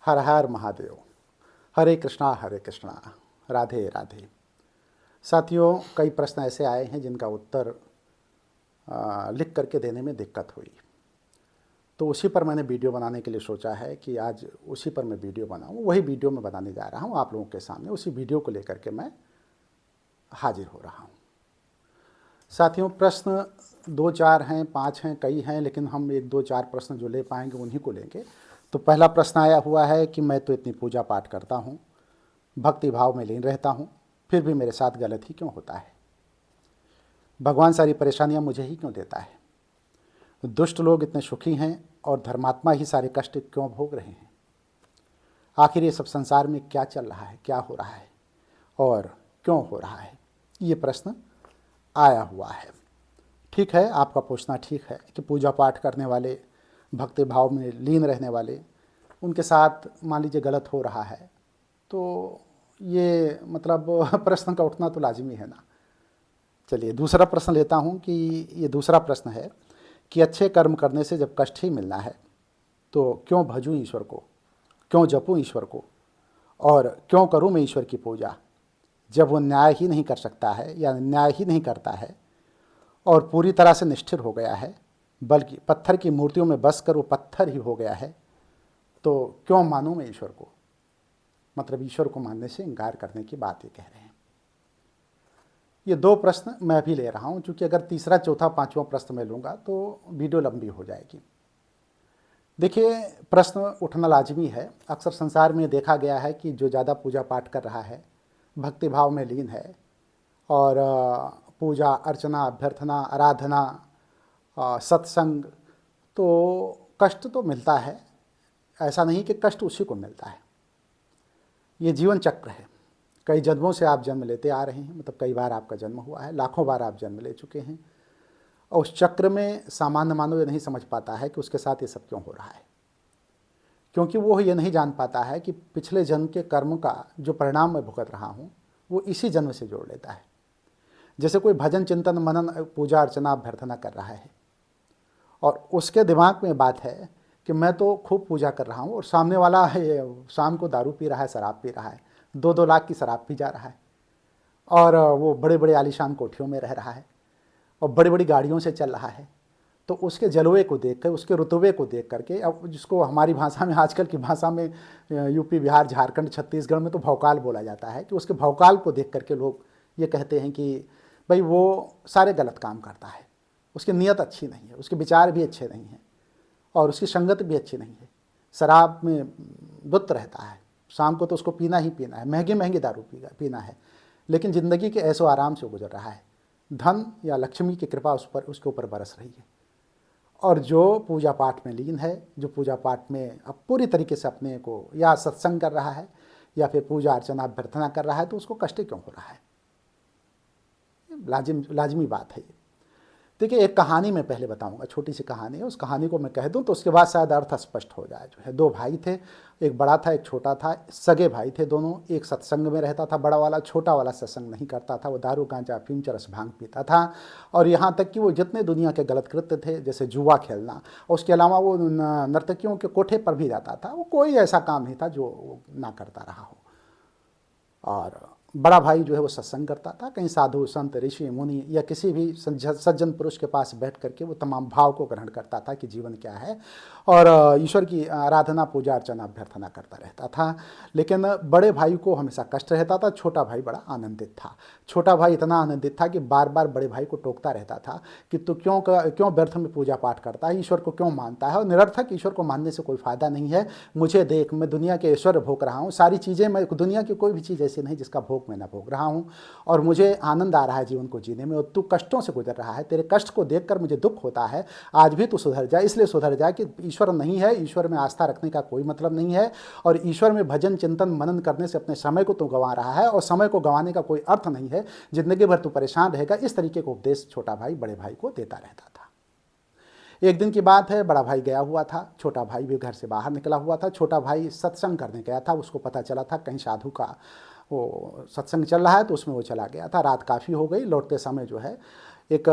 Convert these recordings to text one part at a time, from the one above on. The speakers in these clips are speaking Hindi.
हर हर महादेव। हरे कृष्णा राधे राधे। साथियों, कई प्रश्न ऐसे आए हैं जिनका उत्तर लिख करके देने में दिक्कत हुई, तो उसी पर मैंने वीडियो बनाने के लिए सोचा है कि आज उसी पर मैं वीडियो बनाऊं। वही वीडियो मैं बनाने जा रहा हूं आप लोगों के सामने। उसी वीडियो को लेकर के मैं हाजिर हो रहा हूं। साथियों, प्रश्न 2-4 हैं, 5 हैं, कई हैं, लेकिन हम 1-2-4 प्रश्न जो ले पाएंगे उन्हीं को लेंगे। तो पहला प्रश्न आया हुआ है कि मैं तो इतनी पूजा पाठ करता हूँ, भक्ति भाव में लीन रहता हूँ, फिर भी मेरे साथ गलत ही क्यों होता है? भगवान सारी परेशानियाँ मुझे ही क्यों देता है? दुष्ट लोग इतने सुखी हैं और धर्मात्मा ही सारे कष्ट क्यों भोग रहे हैं? आखिर ये सब संसार में क्या चल रहा है, क्या हो रहा है और क्यों हो रहा है? ये प्रश्न आया हुआ है। ठीक है, आपका पूछना ठीक है कि पूजा पाठ करने वाले, भक्ति भाव में लीन रहने वाले, उनके साथ मान लीजिए गलत हो रहा है, तो ये मतलब प्रश्न का उठना तो लाजमी है ना। चलिए दूसरा प्रश्न लेता हूँ कि ये दूसरा प्रश्न है कि अच्छे कर्म करने से जब कष्ट ही मिलना है तो क्यों भजूं ईश्वर को, क्यों जपूं ईश्वर को, और क्यों करूं मैं ईश्वर की पूजा, जब वो न्याय ही नहीं कर सकता है या न्याय ही नहीं करता है और पूरी तरह से निष्ठुर हो गया है, बल्कि पत्थर की मूर्तियों में बस कर वो पत्थर ही हो गया है, तो क्यों मानूं मैं ईश्वर को? मतलब ईश्वर को मानने से इनकार करने की बात ये कह रहे हैं। ये 2 प्रश्न मैं भी ले रहा हूं, क्योंकि अगर तीसरा, चौथा, 5वां प्रश्न मैं लूँगा तो वीडियो लंबी हो जाएगी। देखिए, प्रश्न उठना लाजमी है। अक्सर संसार में देखा गया है कि जो ज़्यादा पूजा पाठ कर रहा है, भक्ति भाव में लीन है और पूजा अर्चना, अभ्यर्थना, आराधना, सत्संग, तो कष्ट तो मिलता है। ऐसा नहीं कि कष्ट उसी को मिलता है। ये जीवन चक्र है। कई जन्मों से आप जन्म लेते आ रहे हैं, मतलब कई बार आपका जन्म हुआ है, लाखों बार आप जन्म ले चुके हैं, और उस चक्र में सामान्य मानव ये नहीं समझ पाता है कि उसके साथ ये सब क्यों हो रहा है, क्योंकि वो ये नहीं जान पाता है कि पिछले जन्म के कर्म का जो परिणाम मैं भुगत रहा हूँ वो इसी जन्म से जोड़ लेता है। जैसे कोई भजन, चिंतन, मनन, पूजा अर्चना, अभ्यर्थना कर रहा है और उसके दिमाग में बात है कि मैं तो खूब पूजा कर रहा हूँ और सामने वाला है शाम को दारू पी रहा है, शराब पी रहा है, 2-2 लाख की शराब पी जा रहा है, और वो बड़े बड़े आलीशान कोठियों में रह रहा है और बड़ी बड़ी गाड़ियों से चल रहा है। तो उसके जलवे को देख कर, उसके रुतबे को देख करके, अब जिसको हमारी भाषा में, आजकल की भाषा में, यूपी, बिहार, झारखंड, छत्तीसगढ़ में तो भौकाल बोला जाता है, कि उसके भौकाल को देख करके लोग ये कहते हैं कि भाई वो सारे गलत काम करता है, उसकी नीयत अच्छी नहीं है, उसके विचार भी अच्छे नहीं हैं और उसकी संगत भी अच्छी नहीं है। शराब में धुत रहता है, शाम को तो उसको पीना ही पीना है, महंगी महंगी दारू पीना है, लेकिन ज़िंदगी के ऐसो आराम से गुजर रहा है। धन या लक्ष्मी की कृपा उसके ऊपर बरस रही है। और जो पूजा पाठ में लीन है, जो पूजा पाठ में अब पूरी तरीके से अपने को या सत्संग कर रहा है या फिर पूजा अर्चना अभ्यर्थना कर रहा है, तो उसको कष्ट क्यों हो रहा है? लाजमी बात है ये। देखिए, एक कहानी मैं पहले बताऊंगा, छोटी सी कहानी है, उस कहानी को मैं कह दूं तो उसके बाद शायद अर्थ स्पष्ट हो जाए। जो है, 2 भाई थे, एक बड़ा था एक छोटा था, सगे भाई थे दोनों। एक सत्संग में रहता था बड़ा वाला, छोटा वाला सत्संग नहीं करता था, वो दारू, गांजा, अफीम, चरस, भांग पीता था। और यहाँ तक कि वो जितने दुनिया के गलत कृत्य थे, जैसे जुआ खेलना, उसके अलावा वो नर्तकियों के कोठे पर भी जाता था। वो कोई ऐसा काम नहीं था जो वो ना करता रहा हो। और बड़ा भाई जो है वो सत्संग करता था, कहीं साधु संत ऋषि मुनि या किसी भी सज्जन पुरुष के पास बैठ करके वो तमाम भाव को ग्रहण करता था कि जीवन क्या है, और ईश्वर की आराधना, पूजा अर्चना, अभ्यर्थना करता रहता था। लेकिन बड़े भाई को हमेशा कष्ट रहता था, छोटा भाई बड़ा आनंदित था। छोटा भाई इतना आनंदित था कि बार बार बड़े भाई को टोकता रहता था कि तू क्यों व्यर्थ में पूजा पाठ करता है, ईश्वर को क्यों मानता है, और निरर्थक ईश्वर को मानने से कोई फ़ायदा नहीं है। मुझे देख, मैं दुनिया के ऐश्वर्य भोग रहा हूँ, सारी चीज़ें, मैं दुनिया की कोई भी चीज़ ऐसी नहीं जिसका भोग मैं ना भोग रहा हूँ, और मुझे आनंद आ रहा है जीवन को जीने में, और तू कष्टों से गुजर रहा है। तेरे कष्ट को देखकर मुझे दुख होता है। आज भी तू सुधर जा, इसलिए सुधर जा कि ईश्वर नहीं है, ईश्वर में आस्था रखने का कोई मतलब नहीं है, और ईश्वर में भजन, चिंतन, मनन करने से अपने समय को तू गंवा रहा है, और समय को गंवाने का कोई अर्थ नहीं है, जिंदगी भर तू परेशान रहेगा। इस तरीके का उपदेश छोटा भाई बड़े भाई को देता रहता था। एक दिन की बात है, बड़ा भाई गया हुआ था, छोटा भाई भी घर से बाहर निकला हुआ था। छोटा भाई सत्संग करने गया था, उसको पता चला था कहीं साधु का वो सत्संग चल रहा है, तो उसमें वो चला गया था। रात काफ़ी हो गई, लौटते समय जो है एक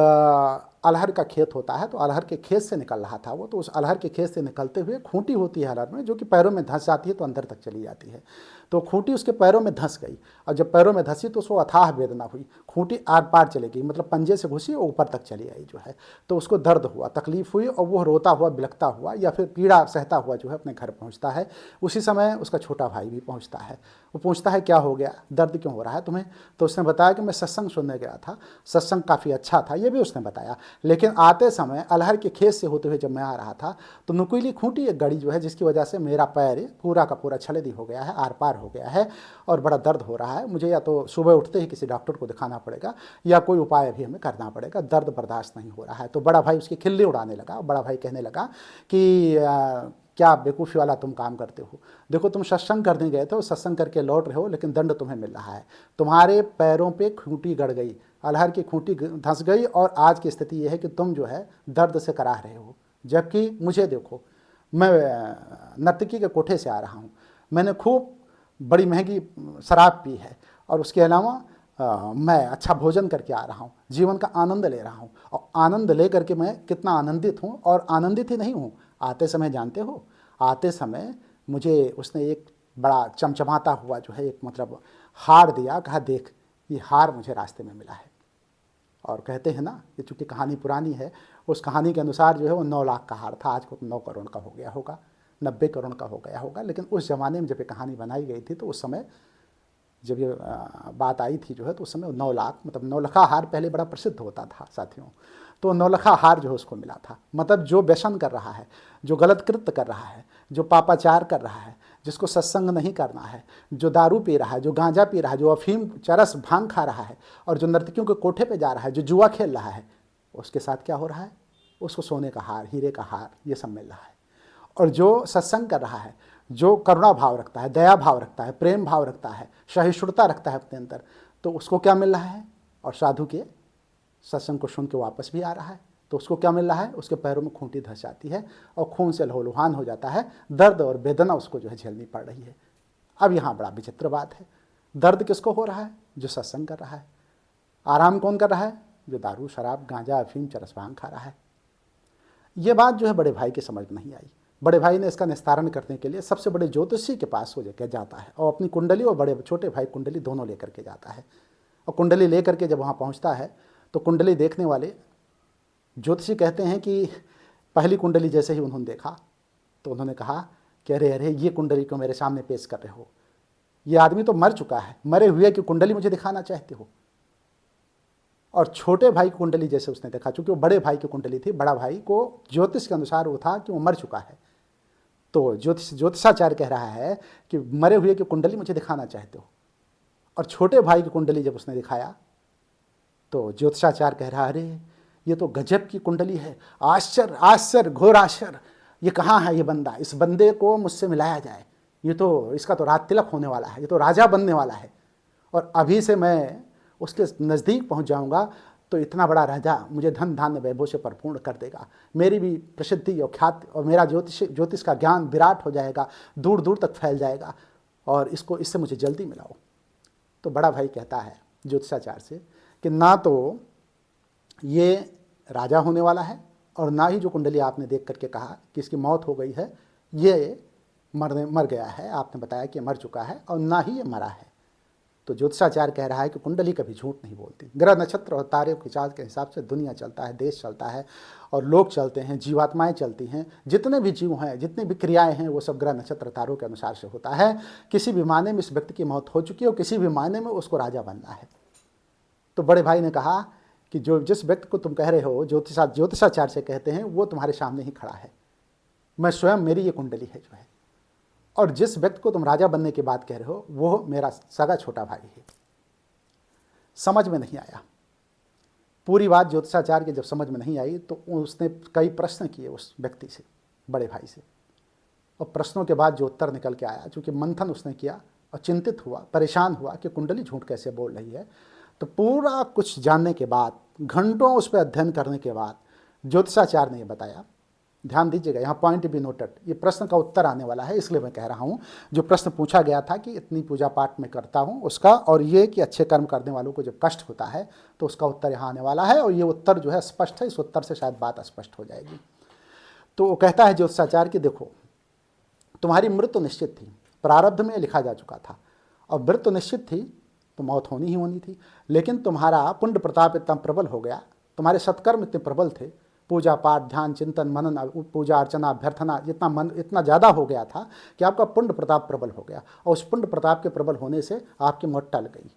अरहर का खेत होता है, तो अरहर के खेत से निकल रहा था वो, तो उस अरहर के खेत से निकलते हुए खूंटी होती है अरहर में, जो कि पैरों में धंस जाती है तो अंदर तक चली जाती है। तो खूंटी उसके पैरों में धंस गई, और जब पैरों में धंसी तो उसको अथाह वेदना हुई, खूंटी आर पार चली गई, मतलब पंजे से घुसी और ऊपर तक चली आई जो है। तो उसको दर्द हुआ, तकलीफ हुई, और वो रोता हुआ, बिलखता हुआ, या फिर पीड़ा सहता हुआ जो है अपने घर पहुँचता है। उसी समय उसका छोटा भाई भी पहुँचता है। वो पूछता है क्या हो गया, दर्द क्यों हो रहा है तुम्हें? तो उसने बताया कि मैं सत्संग सुनने गया था, सत्संग काफ़ी अच्छा था, ये भी उसने बताया। लेकिन आते समय अरहर के खेत से होते हुए जब मैं आ रहा था तो नुकीली खूंटी एक गड़ी जो है, जिसकी वजह से मेरा पैर पूरा का पूरा छलेदी हो गया है, आर पार हो गया है, और बड़ा दर्द हो रहा है। मुझे या तो सुबह उठते ही किसी डॉक्टर को दिखाना पड़ेगा, या कोई उपाय भी हमें करना पड़ेगा, दर्द बर्दाश्त नहीं हो रहा है। तो बड़ा भाई उसकी खिल्ली उड़ाने लगा। बड़ा भाई कहने लगा कि क्या बेवकूफ़ी वाला तुम काम करते हो, देखो तुम सत्संग करने गए थे, सत्संग करके लौट रहे हो, लेकिन दंड तुम्हें मिल रहा है। तुम्हारे पैरों पे खूंटी गड़ गई, अरहर की खूंटी धंस गई, और आज की स्थिति यह है कि तुम जो है दर्द से कराह रहे हो। जबकि मुझे देखो, मैं नर्तकी के कोठे से आ रहा हूँ, मैंने खूब बड़ी महंगी शराब पी है, और उसके अलावा मैं अच्छा भोजन करके आ रहा हूँ, जीवन का आनंद ले रहा हूँ, और आनंद ले करके मैं कितना आनंदित हूँ। और आनंदित ही नहीं हूँ, आते समय जानते हो, आते समय मुझे उसने एक बड़ा चमचमाता हुआ जो है एक मतलब हार दिया, कहा देख ये हार मुझे रास्ते में मिला है। और कहते हैं ना, ये चूँकि कहानी पुरानी है, उस कहानी के अनुसार जो है वो 9 लाख का हार था, आज को 9 करोड़ का हो गया होगा, 90 करोड़ का हो गया होगा। लेकिन उस ज़माने में जब ये कहानी बनाई गई थी, तो उस समय जब ये बात आई थी जो है, तो उस समय 9 लाख मतलब 9 लखा हार पहले बड़ा प्रसिद्ध होता था साथियों। तो 9 लखा हार जो है उसको मिला था। मतलब जो व्यसन कर रहा है, जो गलत कृत्य कर रहा है, जो पापाचार कर रहा है, जिसको सत्संग नहीं करना है, जो दारू पी रहा है, जो गांजा पी रहा है, जो अफीम चरस भांग खा रहा है, और जो नर्तकियों के कोठे पे जा रहा है, जो जुआ खेल रहा है, उसके साथ क्या हो रहा है? उसको सोने का हार, हीरे का हार, ये सब मिल रहा है। और जो सत्संग कर रहा है, जो करुणा भाव रखता है, दया भाव रखता है, प्रेम भाव रखता है, सहिष्णुता रखता है अपने अंदर, तो उसको क्या मिल रहा है? और साधु के सत्संग को सुन के वापस भी आ रहा है, तो उसको क्या मिल रहा है? उसके पैरों में खूंटी धंस जाती है, और खून से लहूलुहान हो जाता है, दर्द और वेदना उसको जो है झेलनी पड़ रही है। अब यहाँ बड़ा विचित्र बात है, दर्द किसको हो रहा है? जो सत्संग कर रहा है। आराम कौन कर रहा है? जो दारू शराब गांजा अफीम चरस भांग खा रहा है। ये बात जो है बड़े भाई के समझ में नहीं आई। बड़े भाई ने इसका निस्तारण करने के लिए सबसे बड़े ज्योतिषी के पास हो जाकर जाता है, और अपनी कुंडली और बड़े छोटे भाई कुंडली दोनों लेकर के जाता है। और कुंडली लेकर के जब वहाँ पहुँचता है, तो कुंडली देखने वाले ज्योतिषी कहते हैं कि पहली कुंडली जैसे ही उन्होंने देखा, तो उन्होंने कहा कि अरे अरे, ये कुंडली को मेरे सामने पेश कर रहे हो, ये आदमी तो मर चुका है, मरे हुए की कुंडली मुझे दिखाना चाहते हो। और छोटे भाई की कुंडली जैसे उसने देखा, चूंकि वो बड़े भाई की कुंडली थी, बड़ा भाई को ज्योतिष के अनुसार वो था कि वो मर चुका है, तो ज्योतिषाचार्य कह रहा है कि मरे हुए की कुंडली मुझे दिखाना चाहते हो। और छोटे भाई की कुंडली जब उसने दिखाया, तो ज्योतिषाचार्य कह रहा, अरे ये तो गजब की कुंडली है, आश्चर्य आश्चर्य घोर आश्चर्य, ये कहाँ है ये बंदा, इस बंदे को मुझसे मिलाया जाए, ये तो इसका तो राज तिलक होने वाला है, ये तो राजा बनने वाला है, और अभी से मैं उसके नज़दीक पहुंच जाऊंगा तो इतना बड़ा राजा मुझे धन धान्य वैभव से परिपूर्ण कर देगा, मेरी भी प्रसिद्धि और ख्याति और मेरा ज्योतिष का ज्ञान विराट हो जाएगा, दूर दूर तक फैल जाएगा, और इससे मुझे जल्दी मिलाओ। तो बड़ा भाई कहता है ज्योतिषाचार्य से कि ना तो ये राजा होने वाला है, और ना ही जो कुंडली आपने देख करके कहा कि इसकी मौत हो गई है, ये मर गया है, आपने बताया कि मर चुका है, और ना ही ये मरा है। तो ज्योतिषाचार्य कह रहा है कि कुंडली कभी झूठ नहीं बोलती, ग्रह नक्षत्र और तारे की चाल के हिसाब से दुनिया चलता है, देश चलता है, और लोग चलते हैं, जीवात्माएं चलती हैं, जितने भी जीव हैं, जितनी भी क्रियाएं हैं, वो सब ग्रह नक्षत्र तारों के अनुसार से होता है। किसी भी मायने में इस व्यक्ति की मौत हो चुकी है, और किसी भी मायने में उसको राजा बनना है। तो बड़े भाई ने कहा कि जिस व्यक्ति को तुम कह रहे हो, ज्योतिषाचार्य से कहते हैं, वो तुम्हारे सामने ही खड़ा है, मैं स्वयं, मेरी ये कुंडली है जो है, और जिस व्यक्ति को तुम राजा बनने की बात कह रहे हो, वो मेरा सगा छोटा भाई है। समझ में नहीं आया पूरी बात। ज्योतिषाचार्य की जब समझ में नहीं आई, तो उसने कई प्रश्न किए उस व्यक्ति से, बड़े भाई से, और प्रश्नों के बाद जो उत्तर निकल के आया, चूँकि मंथन उसने किया और चिंतित हुआ, परेशान हुआ कि कुंडली झूठ कैसे बोल रही है, तो पूरा कुछ जानने के बाद, घंटों उस पर अध्ययन करने के बाद ज्योतिषाचार्य ने बताया ध्यान दीजिएगा, यहाँ पॉइंट भी नोटेड, ये प्रश्न का उत्तर आने वाला है, इसलिए मैं कह रहा हूँ। जो प्रश्न पूछा गया था कि इतनी पूजा पाठ में करता हूँ उसका, और ये कि अच्छे कर्म करने वालों को जब कष्ट होता है तो उसका उत्तर यहाँ आने वाला है। और ये उत्तर जो है स्पष्ट है, इस उत्तर से शायद बात स्पष्ट हो जाएगी। तो वो कहता है ज्योतिषाचार्य कि देखो, तुम्हारी मृत्यु निश्चित थी, प्रारब्ध में लिखा जा चुका था, और मृत्यु निश्चित थी तो मौत होनी ही होनी थी। लेकिन तुम्हारा पुण्य प्रताप इतना प्रबल हो गया, तुम्हारे सत्कर्म इतने प्रबल थे, पूजा पाठ ध्यान चिंतन मनन पूजा अर्चना अभ्यर्थना जितना मन इतना ज़्यादा हो गया था कि आपका पुण्य प्रताप प्रबल हो गया, और उस पुण्य प्रताप के प्रबल होने से आपकी मौत टल गई।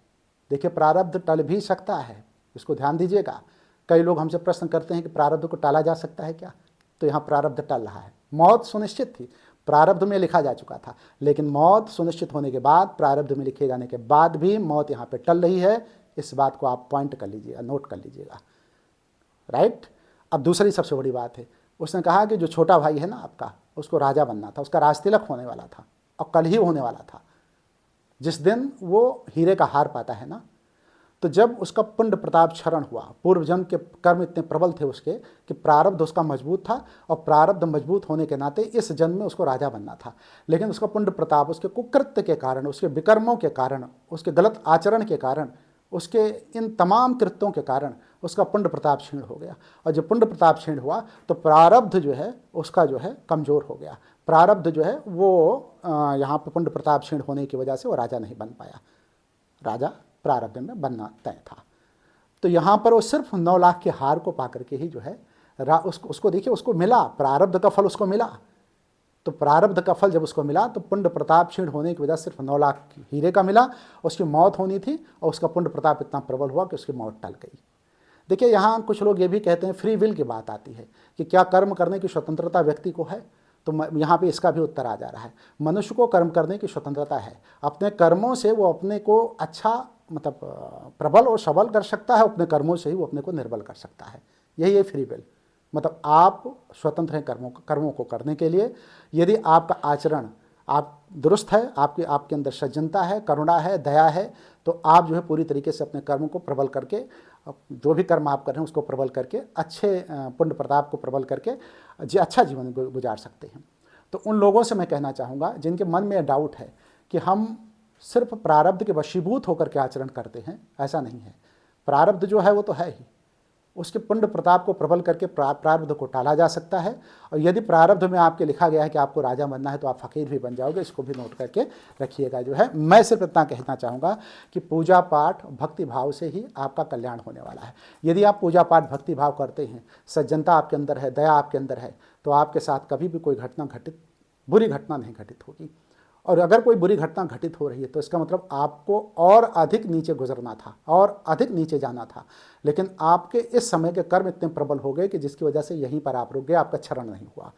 देखिए, प्रारब्ध टल भी सकता है, इसको ध्यान दीजिएगा। कई लोग हमसे प्रश्न करते हैं कि प्रारब्ध को टाला जा सकता है क्या? तो यहाँ प्रारब्ध टल रहा है। मौत सुनिश्चित थी, प्रारब्ध में लिखा जा चुका था, लेकिन मौत सुनिश्चित होने के बाद, प्रारब्ध में लिखे जाने के बाद भी मौत यहाँ पे टल रही है। इस बात को आप पॉइंट कर लीजिएगा, नोट कर लीजिएगा, राइट। अब दूसरी सबसे बड़ी बात है, उसने कहा कि जो छोटा भाई है ना आपका, उसको राजा बनना था, उसका राजतिलक होने वाला था, और कल ही होने वाला था। जिस दिन वो हीरे का हार पाता है ना, तो जब उसका पुण्य प्रताप क्षरण हुआ, पूर्व जन्म के कर्म इतने प्रबल थे उसके कि प्रारब्ध उसका मजबूत था, और प्रारब्ध मजबूत होने के नाते इस जन्म में उसको राजा बनना था। लेकिन उसका पुण्य प्रताप उसके कुकृत्य के कारण, उसके विकर्मों के कारण, उसके गलत आचरण के कारण, उसके इन तमाम कृत्यों के कारण उसका पुण्य प्रताप क्षीण हो गया। और जब पुण्य प्रताप क्षीण हुआ तो प्रारब्ध जो है उसका जो है कमज़ोर हो गया। प्रारब्ध जो है वो यहाँ पर पुण्य प्रताप क्षीण होने की वजह से वो राजा नहीं बन पाया, राजा प्रारब्ध में बनना तय था। तो यहाँ पर वो सिर्फ 9 लाख के हार को पा करके ही जो है उसको देखिए, उसको मिला, प्रारब्ध का फल उसको मिला। तो प्रारब्ध का फल जब उसको मिला तो पुण्य प्रताप क्षीण होने की वजह से सिर्फ 9 लाख हीरे का मिला, उसकी मौत होनी थी, और उसका पुण्य प्रताप इतना प्रबल हुआ कि उसकी मौत टल गई। देखिए, यहाँ कुछ लोग ये भी कहते हैं, फ्री विल की बात आती है कि क्या कर्म करने की स्वतंत्रता व्यक्ति को है? तो यहाँ पे इसका भी उत्तर आ जा रहा है, मनुष्य को कर्म करने की स्वतंत्रता है। अपने कर्मों से वो अपने को अच्छा मतलब प्रबल और सबल कर सकता है, अपने कर्मों से ही वो अपने को निर्बल कर सकता है। यही है फ्री विल। मतलब आप स्वतंत्र हैं कर्मों को करने के लिए। यदि आपका आचरण आप दुरुस्त है, आपके अंदर सज्जनता है, करुणा है, दया है, तो आप जो है पूरी तरीके से अपने कर्मों को प्रबल करके, जो भी कर्म आप कर रहे हैं उसको प्रबल करके, अच्छे पुण्य प्रताप को प्रबल करके अच्छा जीवन गुजार सकते हैं। तो उन लोगों से मैं कहना चाहूँगा जिनके मन में डाउट है कि हम सिर्फ प्रारब्ध के वशीभूत होकर के आचरण करते हैं, ऐसा नहीं है। प्रारब्ध जो है वो तो है ही, उसके पुण्य प्रताप को प्रबल करके प्रारब्ध को टाला जा सकता है। और यदि प्रारब्ध में आपके लिखा गया है कि आपको राजा बनना है तो आप फकीर भी बन जाओगे, इसको भी नोट करके रखिएगा। जो है मैं सिर्फ इतना कहना चाहूँगा कि पूजा पाठ भक्ति भाव से ही आपका कल्याण होने वाला है। यदि आप पूजा पाठ भक्ति भाव करते हैं, सज्जनता आपके अंदर है, दया आपके अंदर है, तो आपके साथ कभी भी कोई बुरी घटना नहीं घटित होगी। और अगर कोई बुरी घटना घटित हो रही है तो इसका मतलब आपको और अधिक नीचे गुजरना था, और अधिक नीचे जाना था, लेकिन आपके इस समय के कर्म इतने प्रबल हो गए कि जिसकी वजह से यहीं पर आप रुक गए, आपका क्षरण नहीं हुआ।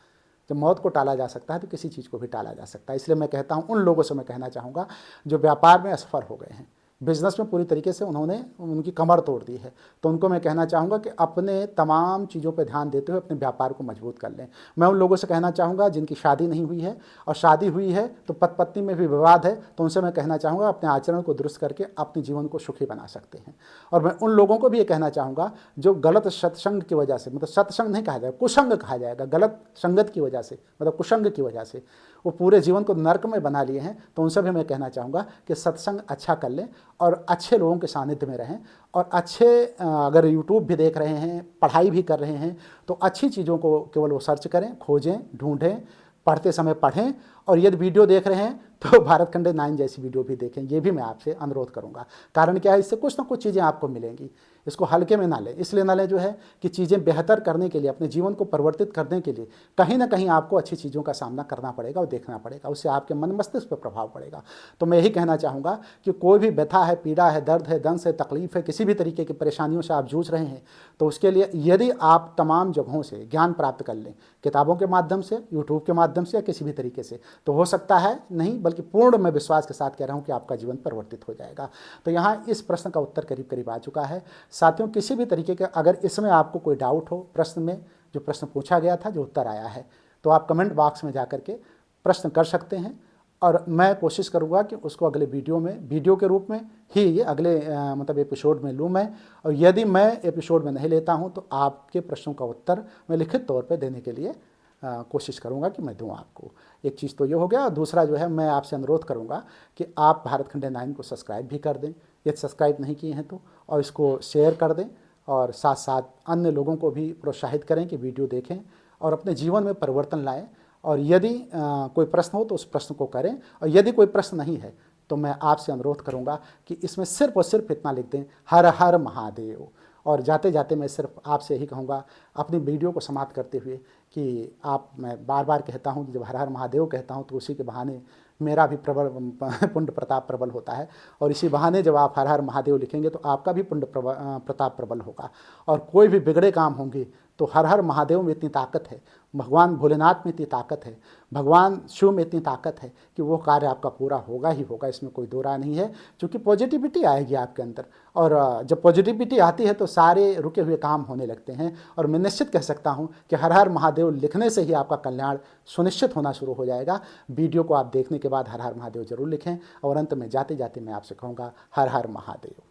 जब मौत को टाला जा सकता है तो किसी चीज़ को भी टाला जा सकता है। इसलिए मैं कहता हूँ, उन लोगों से मैं कहना चाहूँगा जो व्यापार में असफल हो गए हैं, बिजनेस में पूरी तरीके से उनकी कमर तोड़ दी है, तो उनको मैं कहना चाहूँगा कि अपने तमाम चीज़ों पर ध्यान देते हुए अपने व्यापार को मजबूत कर लें। मैं उन लोगों से कहना चाहूँगा जिनकी शादी नहीं हुई है और शादी हुई है तो पति पत्नी में भी विवाद है, तो उनसे मैं कहना चाहूँगा अपने आचरण को दुरुस्त करके अपने जीवन को सुखी बना सकते हैं। और मैं उन लोगों को भी ये कहना चाहूँगा जो गलत सत्संग की वजह से, मतलब सत्संग नहीं कहा जाएगा, कुसंग कहा जाएगा, गलत संगत की वजह से, मतलब कुसंग की वजह से वो पूरे जीवन को नर्क में बना लिए हैं, तो उनसे भी मैं कहना चाहूँगा कि सत्संग अच्छा कर लें और अच्छे लोगों के सानिध्य में रहें। और अच्छे अगर यूट्यूब भी देख रहे हैं, पढ़ाई भी कर रहे हैं, तो अच्छी चीज़ों को केवल वो सर्च करें, खोजें, ढूंढें, पढ़ते समय पढ़ें। और यदि वीडियो देख रहे हैं तो भारत खंडे 9 जैसी वीडियो भी देखें, ये भी मैं आपसे अनुरोध करूंगा। कारण क्या है, इससे कुछ ना कुछ चीज़ें आपको मिलेंगी, इसको हल्के में ना लें। इसलिए ना लें जो है कि चीज़ें बेहतर करने के लिए, अपने जीवन को परिवर्तित करने के लिए कहीं ना कहीं आपको अच्छी चीज़ों का सामना करना पड़ेगा और देखना पड़ेगा, उससे आपके मन मस्तिष्क पर प्रभाव पड़ेगा। तो मैं यही कहना चाहूँगा कि कोई भी व्यथा है, पीड़ा है, दर्द है, दंश है, तकलीफ है, किसी भी तरीके की परेशानियों से आप जूझ रहे हैं, तो उसके लिए यदि आप तमाम जगहों से ज्ञान प्राप्त कर लें, किताबों के माध्यम से, यूट्यूब के माध्यम से या किसी भी तरीके से, तो हो सकता है नहीं बल्कि पूर्ण मैं विश्वास के साथ कह रहा हूं कि आपका जीवन परिवर्तित हो जाएगा। तो यहाँ इस प्रश्न का उत्तर करीब करीब आ चुका है। साथियों, किसी भी तरीके का अगर इसमें आपको कोई डाउट हो, प्रश्न में जो प्रश्न पूछा गया था, जो उत्तर आया है, तो आप कमेंट बॉक्स में जा करके प्रश्न कर सकते हैं और मैं कोशिश करूँगा कि उसको अगले वीडियो के रूप में ही ये अगले मतलब एपिसोड में लूँ मैं। और यदि मैं एपिसोड में नहीं लेता हूँ तो आपके प्रश्नों का उत्तर मैं लिखित तौर पर देने के लिए कोशिश करूँगा कि मैं दूँ आपको। एक चीज़ तो ये हो गया, और दूसरा जो है मैं आपसे अनुरोध करूँगा कि आप भारत खंडे 9 को सब्सक्राइब भी कर दें, यदि सब्सक्राइब नहीं किए हैं तो, और इसको शेयर कर दें, और साथ साथ अन्य लोगों को भी प्रोत्साहित करें कि वीडियो देखें और अपने जीवन में परिवर्तन लाएं। और यदि कोई प्रश्न हो तो उस प्रश्न को करें, और यदि कोई प्रश्न नहीं है तो मैं आपसे अनुरोध करूंगा कि इसमें सिर्फ और सिर्फ इतना लिख दें, हर हर महादेव। और जाते जाते मैं सिर्फ आपसे यही कहूँगा, अपनी वीडियो को समाप्त करते हुए, कि मैं बार बार कहता हूँ कि जब हर हर महादेव कहता हूँ तो उसी के बहाने मेरा भी प्रबल पुण्य प्रताप प्रबल होता है, और इसी बहाने जब आप हर हर महादेव लिखेंगे तो आपका भी पुण्य प्रताप प्रबल होगा। और कोई भी बिगड़े काम होंगे तो हर हर महादेव में इतनी ताकत है, भगवान भोलेनाथ में इतनी ताकत है, भगवान शिव में इतनी ताकत है कि वो कार्य आपका पूरा होगा ही होगा, इसमें कोई दो राय नहीं है। क्योंकि पॉजिटिविटी आएगी आपके अंदर, और जब पॉजिटिविटी आती है तो सारे रुके हुए काम होने लगते हैं। और मैं निश्चित कह सकता हूँ कि हर हर महादेव लिखने से ही आपका कल्याण सुनिश्चित होना शुरू हो जाएगा। वीडियो को आप देखने के बाद हर हर महादेव जरूर लिखें। और अंत में जाते जाते मैं आपसे कहूँगा, हर हर महादेव।